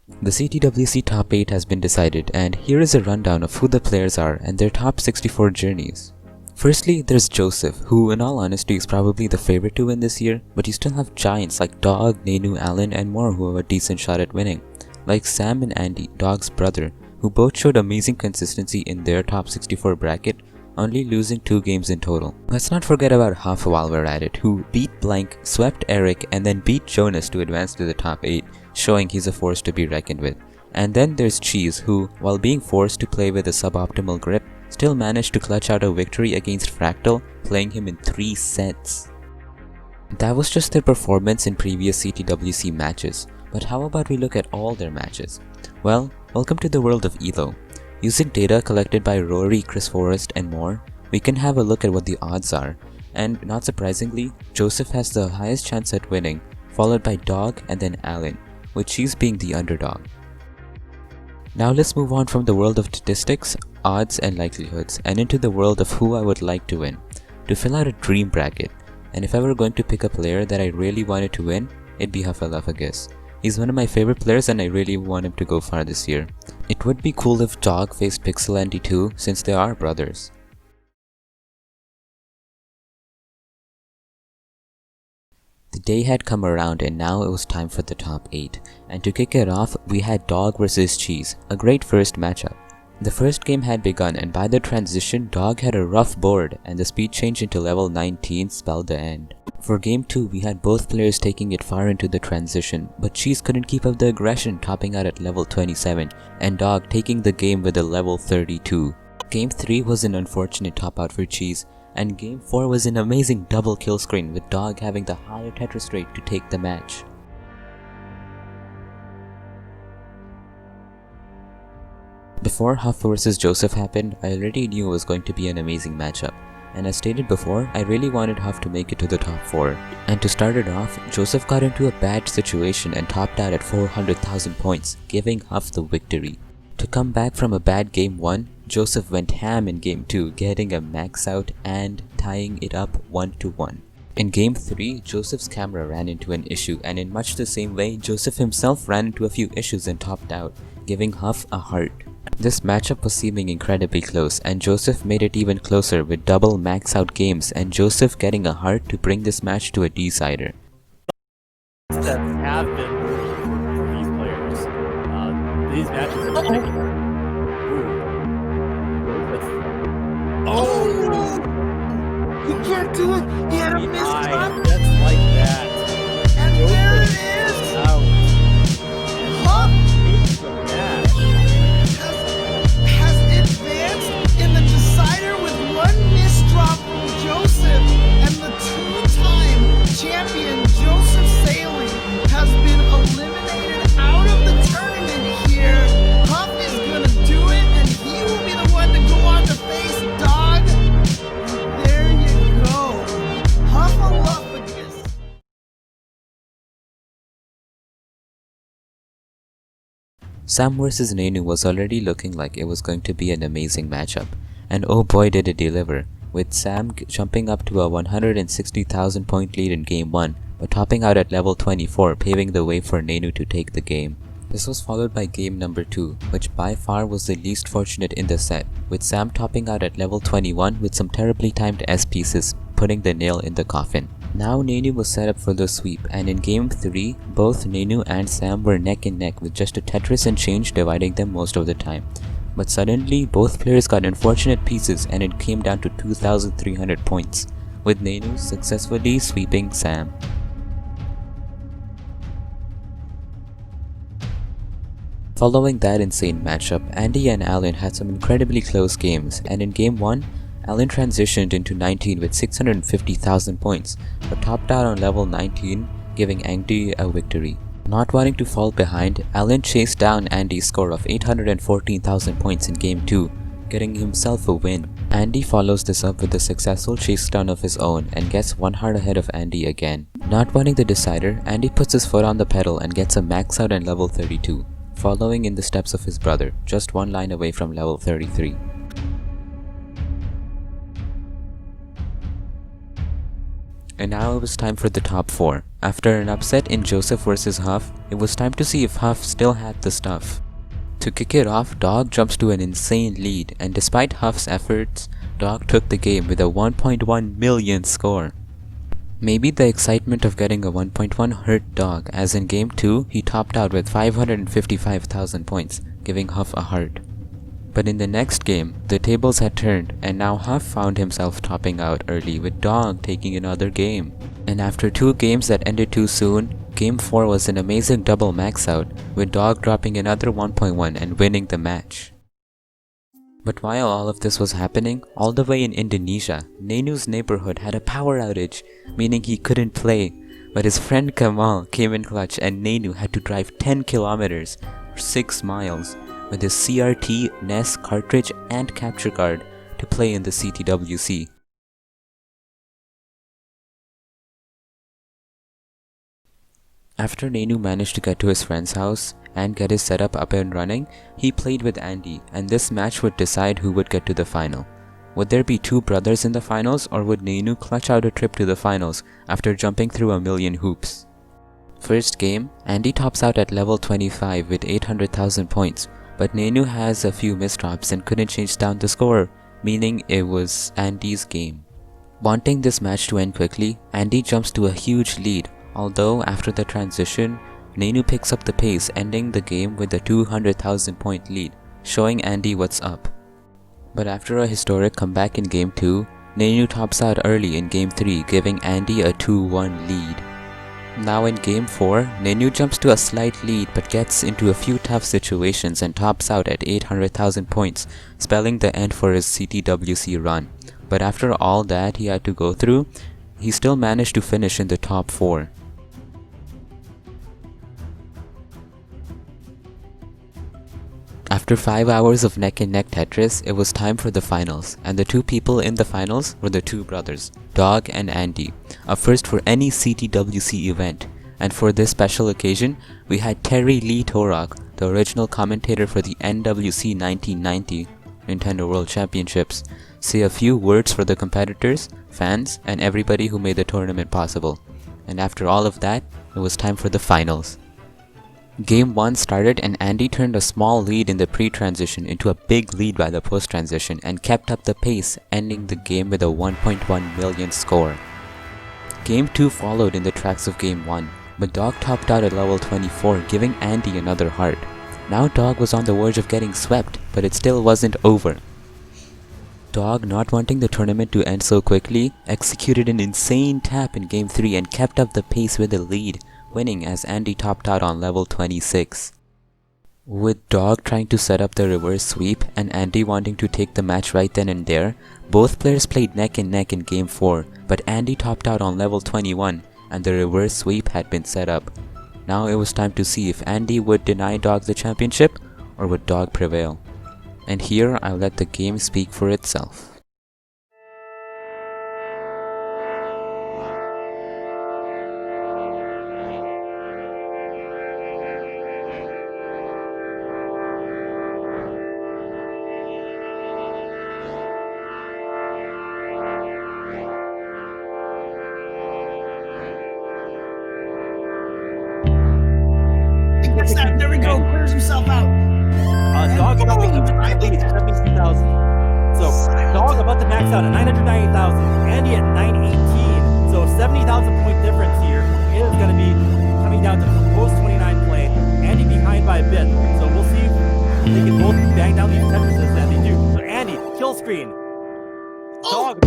The CTWC Top 8 has been decided, and here is a rundown of who the players are and their top 64 journeys. Firstly, there's Joseph, who in all honesty is probably the favorite to win this year, but you still have giants like Dog, Nenu, Alan, and more who have a decent shot at winning, like Sam and Andy, Dog's brother, who both showed amazing consistency in their top 64 bracket, only losing 2 games in total. Let's not forget about Huff while we're at it, who beat Blank, swept Eric, and then beat Jonas to advance to the top 8, showing he's a force to be reckoned with. And then there's Cheese, who, while being forced to play with a suboptimal grip, still managed to clutch out a victory against Fractal, playing him in 3 sets. That was just their performance in previous CTWC matches, but how about we look at all their matches? Well, welcome to the world of ELO. Using data collected by Rory, Chris Forrest, and more, we can have a look at what the odds are, and not surprisingly, Joseph has the highest chance at winning, followed by Dog and then Alan, with Cheese being the underdog. Now let's move on from the world of statistics, odds, and likelihoods, and into the world of who I would like to win, to fill out a dream bracket. And if I were going to pick a player that I really wanted to win, it'd be Hufflepuffus. He's one of my favorite players and I really want him to go far this year. It would be cool if Dog faced Pixel Andy too, since they are brothers. The day had come around and now it was time for the top 8, and to kick it off, we had Dog vs Cheese, a great first matchup. The first game had begun and by the transition, Dog had a rough board and the speed change into level 19 spelled the end. For game 2, we had both players taking it far into the transition, but Cheese couldn't keep up the aggression, topping out at level 27, and Dog taking the game with a level 32. Game 3 was an unfortunate top out for Cheese, and game 4 was an amazing double kill screen with Dog having the higher Tetris rate to take the match. Before Huff vs Joseph happened, I already knew it was going to be an amazing matchup, and as stated before, I really wanted Huff to make it to the top 4. And to start it off, Joseph got into a bad situation and topped out at 400,000 points, giving Huff the victory. To come back from a bad game 1, Joseph went ham in game 2, getting a max out and tying it up 1-1. In game 3, Joseph's camera ran into an issue, and in much the same way, Joseph himself ran into a few issues and topped out, giving Huff a heart. This matchup was seeming incredibly close, and Joseph made it even closer with double max out games and Joseph getting a heart to bring this match to a decider. That have been for these players. These matches are like, oh! You can't do it! He had a missed cut! Just like that. And Joseph there it is! Out. Huff Takes the match. has advanced in the decider with one missed drop from Joseph, and the two-time champion Joseph Saley has been eliminated out of the tournament here. Huff is gonna do it, and he will be the one to go on to face Dog. There you go. Hufflepuffus. Sam vs Nenu was already looking like it was going to be an amazing matchup, and oh boy did it deliver, with Sam jumping up to a 160,000 point lead in game 1, but topping out at level 24, paving the way for Nenu to take the game. This was followed by game number 2, which by far was the least fortunate in the set, with Sam topping out at level 21 with some terribly timed S pieces, putting the nail in the coffin. Now Nenu was set up for the sweep, and in game 3, both Nenu and Sam were neck and neck with just a Tetris and change dividing them most of the time. But suddenly, both players got unfortunate pieces and it came down to 2,300 points, with Nenu successfully sweeping Sam. Following that insane matchup, Andy and Alan had some incredibly close games, and in game 1, Alan transitioned into 19 with 650,000 points, but topped out on level 19, giving Andy a victory. Not wanting to fall behind, Alan chased down Andy's score of 814,000 points in game 2, getting himself a win. Andy follows this up with a successful chase down of his own and gets one heart ahead of Andy again. Not wanting the decider, Andy puts his foot on the pedal and gets a max out in level 32, following in the steps of his brother, just one line away from level 33. And now it was time for the top 4, After an upset in Joseph vs Huff, it was time to see if Huff still had the stuff. To kick it off, Dog jumps to an insane lead, and despite Huff's efforts, Dog took the game with a 1.1 million score. Maybe the excitement of getting a 1.1 hurt Dog, as in Game 2, he topped out with 555,000 points, giving Huff a heart. But in the next game, the tables had turned, and now Huff found himself topping out early with Dog taking another game. And after 2 games that ended too soon, Game 4 was an amazing double max out, with Dog dropping another 1.1 and winning the match. But while all of this was happening, all the way in Indonesia, Nenu's neighborhood had a power outage, meaning he couldn't play. But his friend Kamal came in clutch and Nenu had to drive 10 kilometers, or 6 miles, with his CRT, NES cartridge and capture card to play in the CTWC. After Nenu managed to get to his friend's house and get his setup up and running, he played with Andy, and this match would decide who would get to the final. Would there be 2 brothers in the finals, or would Nenu clutch out a trip to the finals after jumping through a million hoops? First game, Andy tops out at level 25 with 800,000 points, but Nenu has a few misdrops and couldn't chase down the score, meaning it was Andy's game. Wanting this match to end quickly, Andy jumps to a huge lead, although after the transition, Nenu picks up the pace, ending the game with a 200,000 point lead, showing Andy what's up. But after a historic comeback in Game 2, Nenu tops out early in Game 3, giving Andy a 2-1 lead. Now in Game 4, Nenu jumps to a slight lead but gets into a few tough situations and tops out at 800,000 points, spelling the end for his CTWC run. But after all that he had to go through, he still managed to finish in the top 4. After 5 hours of neck-and-neck Tetris, it was time for the finals, and the 2 people in the finals were the 2 brothers, Dog and Andy, a first for any CTWC event. And for this special occasion, we had Terry Lee Torok, the original commentator for the NWC 1990 Nintendo World Championships, say a few words for the competitors, fans, and everybody who made the tournament possible. And after all of that, it was time for the finals. Game 1 started and Andy turned a small lead in the pre-transition into a big lead by the post-transition and kept up the pace, ending the game with a 1.1 million score. Game 2 followed in the tracks of Game 1, but Dog topped out at level 24, giving Andy another heart. Now Dog was on the verge of getting swept, but it still wasn't over. Dog, not wanting the tournament to end so quickly, executed an insane tap in Game 3 and kept up the pace with the lead, winning as Andy topped out on level 26. With Dog trying to set up the reverse sweep and Andy wanting to take the match right then and there, both players played neck and neck in Game 4, but Andy topped out on level 21 and the reverse sweep had been set up. Now it was time to see if Andy would deny Dog the championship or would Dog prevail. And here I'll let the game speak for itself. There we go. Clears himself out. Dog about to lead 72,000. So Dog about to max out at 998,000. Andy at 918. So 70,000 point difference here. It is going to be coming down to post 29 play. Andy behind by a bit. So we'll see if they can both bang down these Tetrises, and they do. So Andy, kill screen. Dog